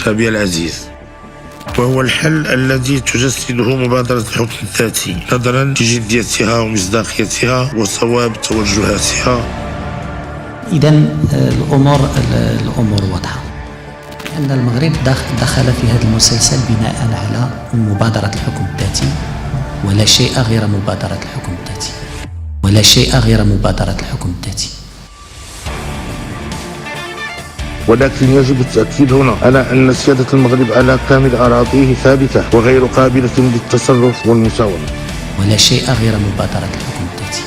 أبي العزيز، وهو الحل الذي تجسده مبادرة الحكم الذاتي نظرا لجديتها ومصداقيتها وصواب توجهاتها. إذن الأمور واضحة، أن المغرب دخل في هذا المسلسل بناء على مبادرة الحكم الذاتي، ولا شيء غير مبادرة الحكم الذاتي، ولا شيء غير مبادرة الحكم الذاتي. ولكن يجب التأكيد هنا على أن سيادة المغرب على كامل أراضيه ثابتة وغير قابلة للتصرف والمساومة، ولا شيء غير مبادرة الحكم الذاتي،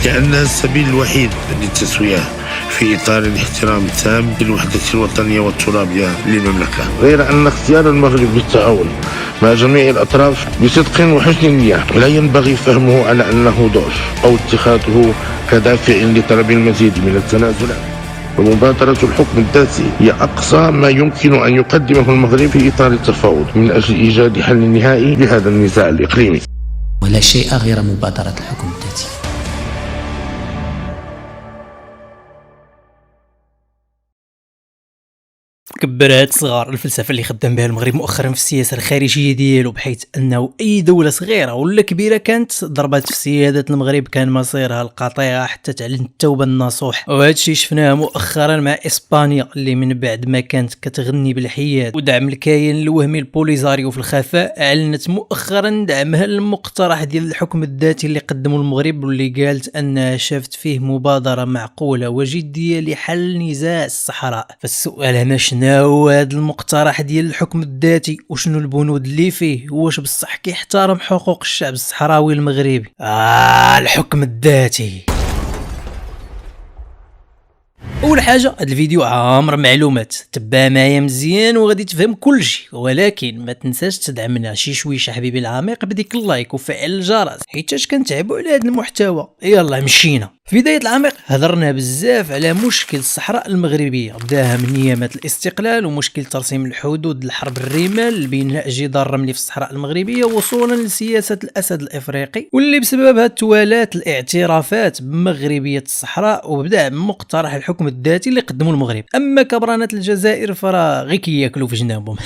لأنها السبيل الوحيد للتسوية في إطار الاحترام التام للوحدة الوطنية والترابية للمملكة. غير أن اختيار المغرب بالتعاون مع جميع الأطراف بصدق وحسن نية لا ينبغي فهمه على أنه ضعف أو اتخاذه كدافع لطلب المزيد من التنازلات. ومبادرة الحكم الذاتي هي أقصى ما يمكن أن يقدمه المغرب في إطار التفاوض من أجل إيجاد حل نهائي لهذا النزاع الإقليمي، ولا شيء غير مبادرة الحكم الذاتي. كبرات صغار الفلسفه اللي خدام بها المغرب مؤخرا في السياسه الخارجيه ديالو، بحيث انه اي دوله صغيره ولا كبيره كانت ضربت في سياده المغرب كان مصيرها القطيعه حتى تعلن التوبه النصوح. وهذا الشيء شفناه مؤخرا مع اسبانيا اللي من بعد ما كانت كتغني بالحياد ودعم الكيان الوهمي البوليزاريو في الخفاء، اعلنت مؤخرا دعمها للمقترح ديال الحكم الذاتي اللي قدمه المغرب، واللي قالت انها شافت فيه مبادره معقوله وجديه لحل نزاع الصحراء. فالسؤال هنا شنو هو هذا المقترح ديال الحكم الذاتي وشنو البنود اللي فيه؟ واش بصح كيحترم حقوق الشعب الصحراوي المغربي؟ الحكم الذاتي. اول حاجه هذا الفيديو عامر معلومات، تبع معايا مزيان وغادي تفهم كل شيء، ولكن ما تنساش تدعمنا شي شويش حبيبي العميق بديك اللايك وفعل الجرس حيتاش كنتعبوا على هذا المحتوى. يلا مشينا. في بداية العميق هضرنا بزاف على مشكل الصحراء المغربية، بداها من ايامات الاستقلال ومشكل ترسيم الحدود الحرب الرمال بين جدار الرملي في الصحراء المغربية وصولا لسياسة الأسد الإفريقي، واللي بسببها توالات الاعترافات بمغربية الصحراء، وبدا مقترح الحكم الذاتي اللي قدموا المغرب. أما كبرانات الجزائر فراه غير كياكلوا في جنابهم.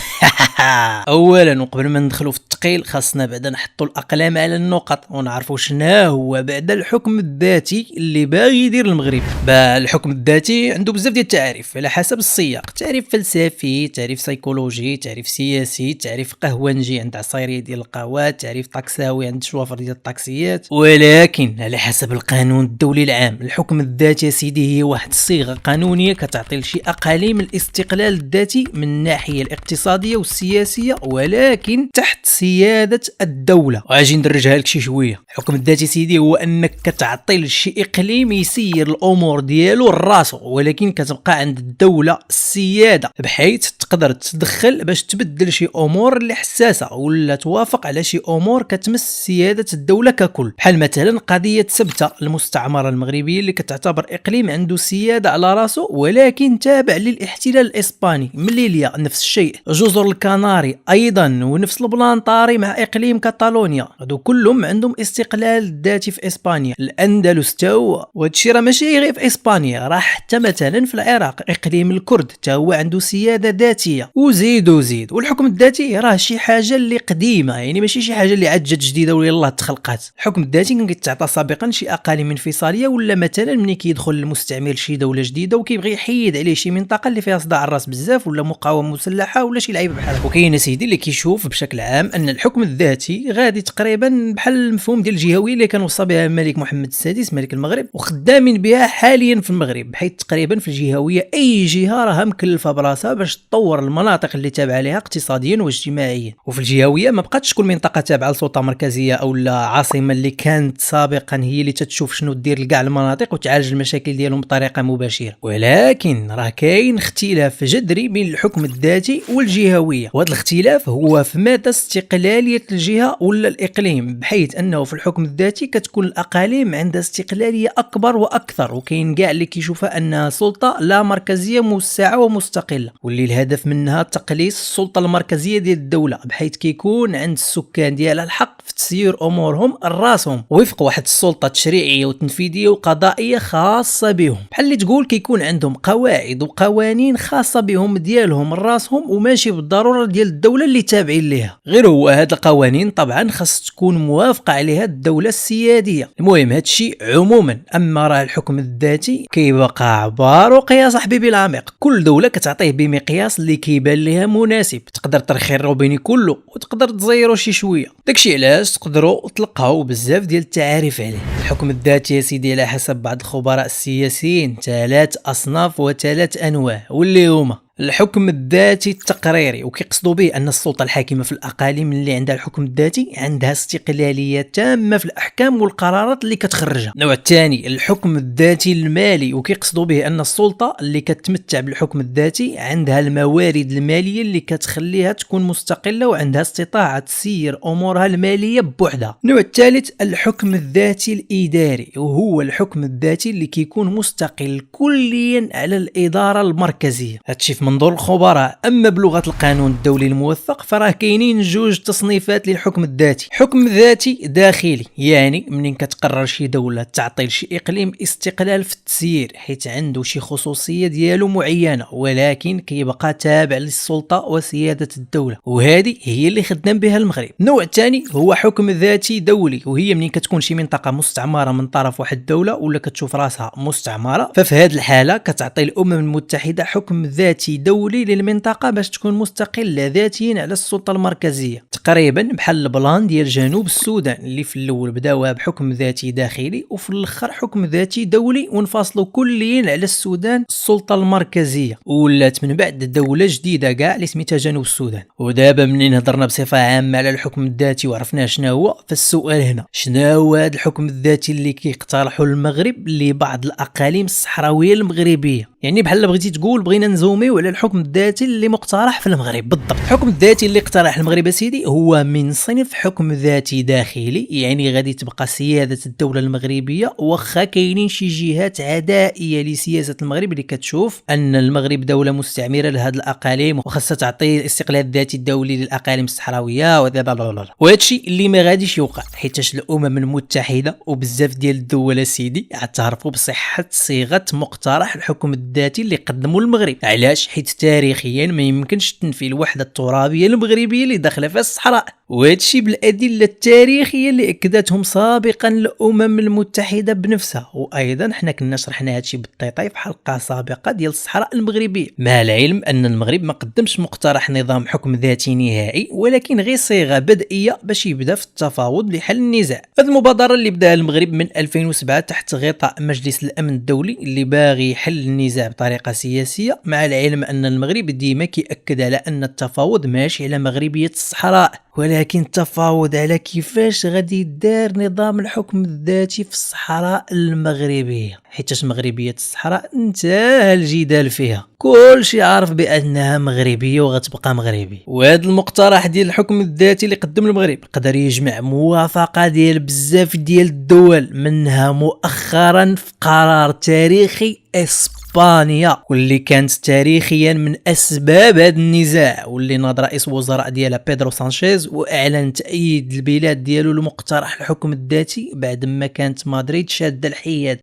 اولا وقبل ما ندخلوا في الثقيل خاصنا بعدا نحطوا الاقلام على النقط ونعرفوا شنو هو بعد الحكم الذاتي اللي باغي يدير المغرب. الحكم الذاتي عنده بزاف ديال التعاريف على حسب السياق، تعريف فلسفي، تعريف سيكولوجي، تعريف سياسي، تعريف قهوانجي عند عصيري ديال القهوات، تعريف طاكساوي عند شوافر ديال الطاكسيات. ولكن على حسب القانون الدولي العام الحكم الذاتي يا سيدي هي واحد الصيغه قانونيه كتعطي لشي اقاليم الاستقلال الذاتي من الناحيه الاقتصاديه والسياسيه، ولكن تحت سياده الدوله. واجي ندرجها لك شي شويه. الحكم الذاتي سيدي هو انك كتعطي لشي اقليم يسير الامور ديالو لراسو، ولكن كتبقى عند الدوله السياده، بحيث تقدر تدخل باش تبدل شي امور اللي حساسه ولا توافق على شي امور كتمس سياده الدوله ككل. بحال مثلا قضيه سبته المستعمره المغربيه اللي كتعتبر اقليم عنده سياده على راسو ولكن تابع للاحتلال الاسباني. مليليا نفس الشيء، جزر الكناري ايضا، ونفس البلان طاري مع اقليم كاتالونيا، هادو كلهم عندهم استقلال ذاتي في اسبانيا. الاندلس تا هو، وهادشي راه ماشي غير في اسبانيا، راه حتى مثلا في العراق اقليم الكرد تا هو عنده سياده ذاتيه. وزيد. والحكم الذاتي راه شي حاجه اللي قديمه، يعني ماشي شي حاجه اللي عاد جات جديده ولا يلاه تخلقات. الحكم الذاتي كان كيتعطى سابقا شي اقاليم انفصاليه، ولا مثلا ملي كيدخل المستعمر شي دوله جديده وكيبغي يحيد عليه شي منطقه اللي فيها صداع الراس بزاف ولا مقاومه مسلحه ولا شي لعيبه بحال هكا. وكاين سيدي اللي كيشوف بشكل عام ان الحكم الذاتي غادي تقريبا بحال المفهوم ديال الجهويه اللي كان وصى بها الملك محمد السادس ملك المغرب وخدامين بها حاليا في المغرب، بحيث تقريبا في الجهويه اي جهه راها مكلفه براسها باش تطور المناطق اللي تابعه لها اقتصاديا واجتماعيا. وفي الجهويه ما بقاتش كل منطقه تابعه لسلطه مركزيه او لا عاصمه اللي كانت سابقا هي اللي تتشوف شنو دير لكاع المناطق وتعالج المشاكل ديالهم بطريقه مباشره، ولكن راه كاين اختلاف جذري بين الحكم الذاتي والجهويه، وهذا الاختلاف هو في مدى استقلال استقلالية الجهة ولا الإقليم، بحيث أنه في الحكم الذاتي كتكون الأقاليم عندها استقلالية أكبر وأكثر، وكاين كاع اللي كيشوفها أنها سلطة لا مركزية موسعة ومستقلة، واللي الهدف منها تقليص السلطة المركزية ديال الدولة، بحيث كيكون عند السكان ديالها الحق في تسيير أمورهم راسهم وفق واحد السلطة تشريعية وتنفيذية وقضائية خاصة بهم. بحال اللي تقول كيكون عندهم قواعد وقوانين خاصة بهم ديالهم راسهم، وماشي بالضرورة ديال الدولة اللي تابعين ليها. غير هو هاد القوانين طبعا خاص تكون موافقة عليها الدولة السيادية. المهم هاد الشيء عموما. اما راه الحكم الذاتي كيبقى عبار وقياس حبيبي العميق، كل دولة كتعطيه بمقياس اللي كيبان ليها مناسب، تقدر ترخي الروبيني كله وتقدر تزيرو شي شوية. داكشي علاش تقدروا تلقاو بزاف ديال التعاريف عليه. الحكم الذاتي يا سيدي على حسب بعض الخبراء السياسيين 3 أصناف و3 أنواع، واللي هما الحكم الذاتي التقريري، وكيقصدوا به ان السلطه الحاكمه في الاقاليم اللي عندها الحكم الذاتي عندها استقلاليه تامه في الاحكام والقرارات اللي كتخرجها. النوع الثاني الحكم الذاتي المالي، وكيقصدوا به ان السلطه اللي كتمتع بالحكم الذاتي عندها الموارد الماليه اللي كتخليها تكون مستقله وعندها استطاعه تسير امورها الماليه بوحدها. النوع الثالث الحكم الذاتي الاداري، وهو الحكم الذاتي اللي كيكون مستقل كليا على الاداره المركزيه. هادشي في منظور الخبراء. اما بلغه القانون الدولي الموثق فراه كاينين 2 تصنيفات للحكم الذاتي. حكم ذاتي داخلي، يعني منين كتقرر شي دوله تعطي لشي اقليم استقلال في التسيير حيت عنده شي خصوصيه ديالو معينه، ولكن كيبقى تابع للسلطه وسياده الدوله، وهذه هي اللي خدام بها المغرب. النوع الثاني هو حكم ذاتي دولي، وهي منين كتكون شي منطقه مستعمره من طرف واحد الدوله ولا كتشوف راسها مستعمره، ففي هذه الحاله كتعطي الامم المتحده حكم ذاتي دولي للمنطقة باش تكون مستقلة ذاتيا على السلطة المركزية، تقريبا بحال البلان ديال جنوب السودان اللي في الأول بداوها بحكم ذاتي داخلي وفي الآخر حكم ذاتي دولي، وانفصلوا كليا على السودان السلطة المركزية، ولات من بعد دولة جديدة كاع اللي سميتها جنوب السودان. ودابا منين هضرنا بصفة عامة على الحكم الذاتي وعرفنا شنو هو، فالسؤال هنا شنو هو هذا الحكم الذاتي اللي كيقترحه المغرب لبعض الأقاليم الصحراوية المغربية؟ يعني بحال بغيتي تقول بغينا نزوميو على الحكم الذاتي اللي مقترح في المغرب بالضبط. الحكم الذاتي اللي اقترح المغرب سيدي هو من صنف حكم ذاتي داخلي، يعني غادي تبقى سيادة الدولة المغربية واخا كاينين شي جهات عدائية لسياسة المغرب اللي كتشوف ان المغرب دولة مستعمرة لهذه الاقاليم وخاصها تعطي الاستقلال الذاتي الدولي للاقاليم الصحراوية وهذا الشيء اللي ما غاديش يوقع، حيت الامم المتحدة وبزاف ديال الدول سيدي اعترفوا بصحة صيغة مقترح الحكم الذاتي اللي قدموا المغرب. علاش؟ حيت تاريخيا ما يمكنش تنفي الوحده الترابيه المغربيه اللي داخله فيها الصحراء، وهذا الشيء بالادله التاريخيه اللي اكدتهم سابقا الامم المتحده بنفسها. وايضا حنا كنا شرحنا هذا الشيء بالتيطاي في حلقه سابقه ديال الصحراء المغربيه، مع العلم ان المغرب ما قدمش مقترح نظام حكم ذاتي نهائي، ولكن غير صيغه بدئيه باش يبدا في التفاوض لحل النزاع. هذه المبادره اللي بداها المغرب من 2007 تحت غطاء مجلس الامن الدولي اللي باغي يحل النزاع بطريقه سياسيه، مع العلم ان المغرب ديما كيأكد على ان التفاوض ماشي على مغربيه الصحراء، ولكن التفاوض على كيفاش غادي يدار نظام الحكم الذاتي في الصحراء المغربيه، حيت مغربيه الصحراء انتهى الجدال فيها، كل شيء عارف بانها مغربيه وغتبقى مغربي. وهذا المقترح ديال الحكم الذاتي اللي قدم المغرب قدر يجمع موافقه ديال بزاف ديال الدول، منها مؤخرا في قرار تاريخي اسبانيا واللي كانت تاريخيا من اسباب هذا النزاع، واللي ناض رئيس وزراء ديالها بيدرو سانشيز واعلن تأييد البلاد ديالو لمقترح الحكم الذاتي بعد ما كانت مدريد شاده الحياد.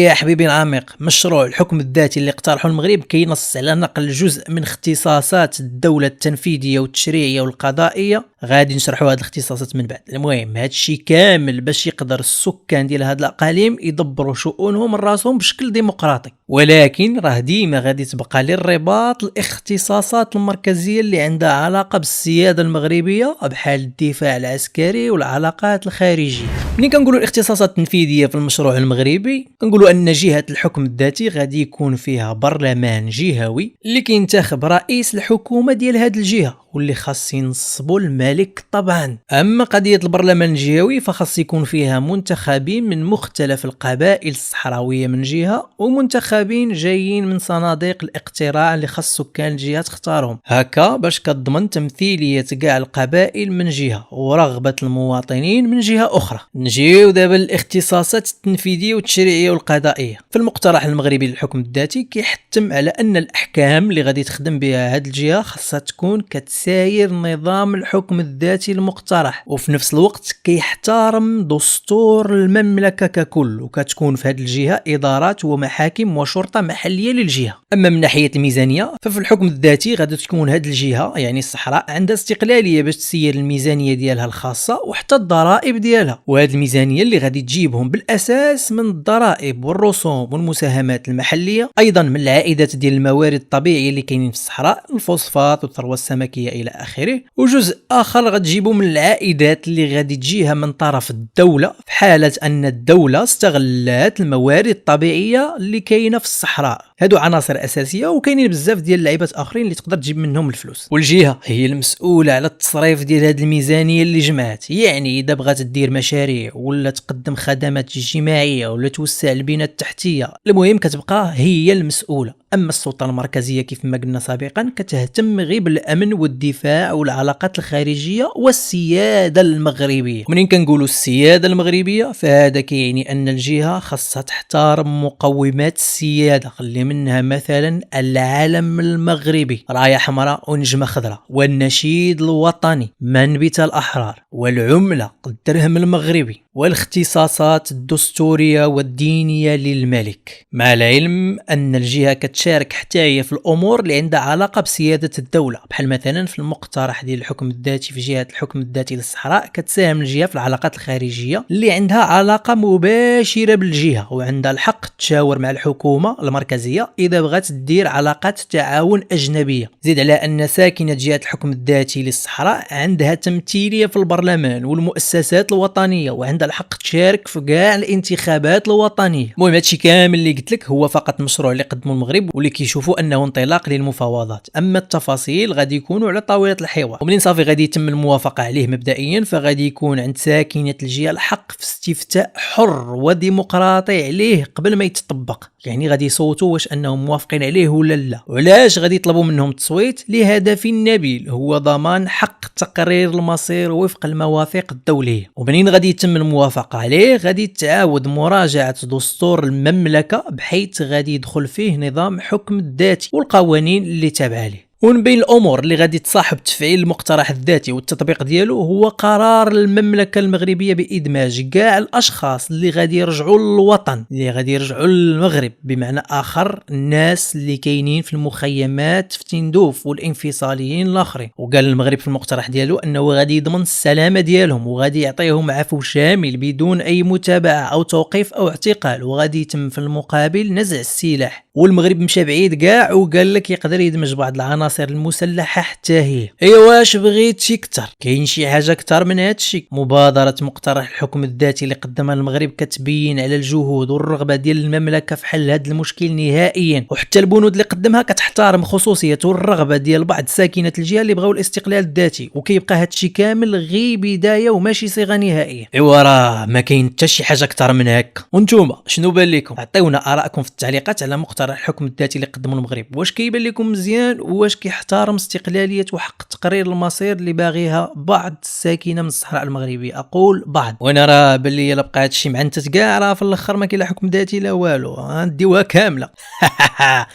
يا حبيبي العميق، مشروع الحكم الذاتي اللي اقترحه المغرب كينص على نقل جزء من اختصاصات الدوله التنفيذيه والتشريعيه والقضائيه، غادي نشرحوا هذه الاختصاصات من بعد. المهم هذا الشيء كامل باش يقدر السكان ديال هذه الاقاليم يدبروا شؤونهم راسهم بشكل ديمقراطي، ولكن راه ديما غادي تبقى للرباط الاختصاصات المركزيه اللي عندها علاقه بالسياده المغربيه بحال الدفاع العسكري والعلاقات الخارجيه. ملي كنقولوا الاختصاصات التنفيذيه في المشروع المغربي كنقولوا ان جهه الحكم الذاتي غادي يكون فيها برلمان جهوي اللي كينتخب رئيس الحكومه ديال هذه الجهه، واللي خاص ينصبوا الملك طبعا. اما قضيه البرلمان الجهوي فخاص يكون فيها منتخبين من مختلف القبائل الصحراويه من جهه، ومنتخبين جايين من صناديق الاقتراع اللي خاص سكان الجهه تختارهم، هكا باش كتضمن تمثيليه كاع القبائل من جهه ورغبه المواطنين من جهه اخرى. نجيو دابا للاختصاصات التنفيذيه والتشريعيه والقضائيه. في المقترح المغربي للحكم الذاتي كيحتم على ان الاحكام اللي غادي تخدم بها هذه الجهه خاصها تكون كتساير نظام الحكم الذاتي المقترح، وفي نفس الوقت كيحترم دستور المملكه ككل، وكتكون في هذه الجهه ادارات ومحاكم وشرطه محليه للجهه. اما من ناحيه الميزانيه ففي الحكم الذاتي غادي تكون هذه الجهه يعني الصحراء عندها استقلاليه باش تسير الميزانيه ديالها الخاصه وحتى الضرائب ديالها، وهذه الميزانيه اللي غادي تجيبهم بالاساس من الضرائب والرسوم والمساهمات المحليه، ايضا من العائدات ديال الموارد الطبيعيه اللي كاينين في الصحراء، الفوسفات والثروه السمكيه الى اخره، وجزء اخر غتجيبو من العائدات اللي غادي تجيها من طرف الدوله في حاله ان الدوله استغلات الموارد الطبيعيه اللي كاينه في الصحراء. هادو عناصر اساسيه، وكاينين بزاف ديال اللعيبات اخرين اللي تقدر تجيب منهم الفلوس، والجهه هي المسؤوله على التصريف ديال هاد الميزانيه اللي جمعات. يعني اذا بغات دير مشاريع ولا تقدم خدمات اجتماعيه ولا توسع البنى التحتيه، المهم كتبقى هي المسؤوله. اما السلطه المركزيه كيف ما قلنا سابقا كتهتم غير بالامن والدفاع والعلاقات الخارجيه والسياده المغربيه. منين كنقولوا السياده المغربيه فهذا كيعني ان الجهه خاصها تحترم مقومات السياده، خلي منها مثلا العلم المغربي، رايه حمراء ونجمه خضراء، والنشيد الوطني، منبت الاحرار، والعمله الدرهم المغربي، والاختصاصات الدستوريه والدينيه للملك. مع العلم ان الجهه كتشارك حتى هي في الامور اللي عندها علاقه بسياده الدوله، بحال مثلا في المقترح ديال الحكم الذاتي في جهه الحكم الذاتي للصحراء كتساهم الجهه في العلاقات الخارجيه اللي عندها علاقه مباشره بالجهه، وعندها الحق تشاور مع الحكومه المركزيه اذا بغات تدير علاقات تعاون اجنبيه. زيد على ان ساكنه جهه الحكم الذاتي للصحراء عندها تمثيليه في البرلمان والمؤسسات الوطنيه، وعندها الحق تشارك في كاع الانتخابات الوطنيه. المهم هادشي كامل اللي قلت لك هو فقط مشروع اللي قدمه المغرب واللي كيشوفوا انه انطلاق للمفاوضات، اما التفاصيل غادي يكونوا على طاوله الحوار، ومنين صافي غادي يتم الموافقه عليه مبدئيا فغادي يكون عند ساكنه الجهه الحق في استفتاء حر وديمقراطي عليه قبل ما يتطبق. يعني غادي يصوتوا واش انهم موافقين عليه ولا لا. وعلاش غادي يطلبوا منهم التصويت؟ لهدف نبيل هو ضمان حق تقرير المصير وفق المواثيق الدوليه. ومنين غادي يتم الموافقه عليه غادي تعاود مراجعه دستور المملكه بحيث غادي يدخل فيه نظام حكم الذاتي والقوانين اللي تابعه له. ومن بين الامور اللي غادي تصاحب تفعيل المقترح الذاتي والتطبيق ديالو هو قرار المملكه المغربيه بادماج كاع الاشخاص اللي غادي يرجعوا للوطن، اللي غادي يرجعوا للمغرب، بمعنى اخر الناس اللي كاينين في المخيمات في تندوف والانفصاليين الاخرين. وقال المغرب في المقترح ديالو انه غادي يضمن السلامه ديالهم وغادي يعطيهم عفو شامل بدون اي متابعه او توقيف او اعتقال، وغادي يتم في المقابل نزع السلاح. والمغرب مشى بعيد كاع وقال لك يقدر يدمج بعض العناصر المسلحه حتى هي. ايوا واش بغيتي كتر؟ كاين شي حاجه كتر من هادشي. مبادره مقترح الحكم الذاتي اللي قدمها المغرب كتبين على الجهود والرغبه ديال المملكه في حل هذا المشكل نهائيا، وحتى البنود اللي قدمها كتحترم خصوصيه والرغبه ديال بعض ساكنه الجهه اللي بغاو الاستقلال الذاتي، وكيبقى هادشي كامل غير بدايه وماشي صيغه نهائيه. ايوا راه ما كاين حتى شي حاجه كتر من هكا. وانتوما شنو بان لكم؟ عطيونا ارائكم في التعليقات على مقترح الحكم الذاتي اللي قدمه المغرب. واش كيبان لكم مزيان؟ واش كيحترم استقلاليه وحق تقرير المصير اللي باغيها بعض الساكنه من الصحراء المغربيه؟ اقول بعض، وانا راه باللي الا بقى هادشي معنتت كاع راه في الاخر ما كاين لا حكم ذاتي لا والو، غنديوها كامله.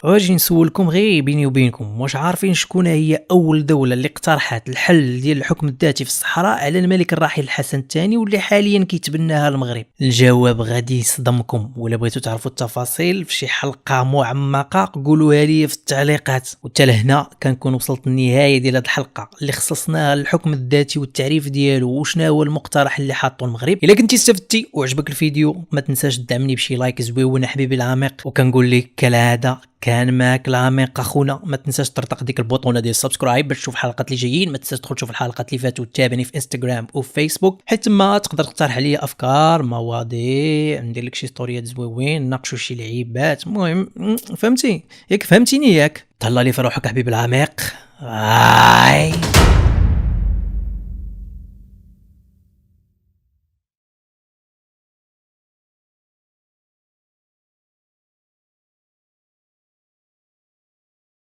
واجي نسولكم غير بيني وبينكم، واش عارفين شكون هي اول دوله اللي اقترحت الحل ديال الحكم الذاتي في الصحراء على الملك الراحل الحسن الثاني واللي حاليا كيتبناها المغرب؟ الجواب غادي يصدمكم، ولا بغيتوا تعرفوا التفاصيل في شي حلقه معمقه قولوها لي في التعليقات. وحتى لهنا كنكون وصلت النهايه ديال هذه الحلقه اللي خصصناها للحكم الذاتي والتعريف ديالو وشنا هو المقترح اللي حاطه المغرب. الا كنتي استفدتي وعجبك الفيديو ما تنساش تدعمني بشي لايك زويون حبيبي العميق، وكنقول لك كالعاده كان معك العميق اخونا. ما تنساش ترتق ديك البوطونه ديال السبسكرايب باش تشوف الحلقات اللي جايين. ما تنساش تدخل تشوف الحلقات اللي فاتوا وتتابعني في انستغرام وفيسبوك، حيت ما تقدر تقترح عليا افكار مواضيع، ندير لك شي ستوريات زويون، نناقشوا شي لعيبات. المهم فهمتي ياك؟ فهمتيني ياك؟ تهلا لي في روحك حبيبي العميق.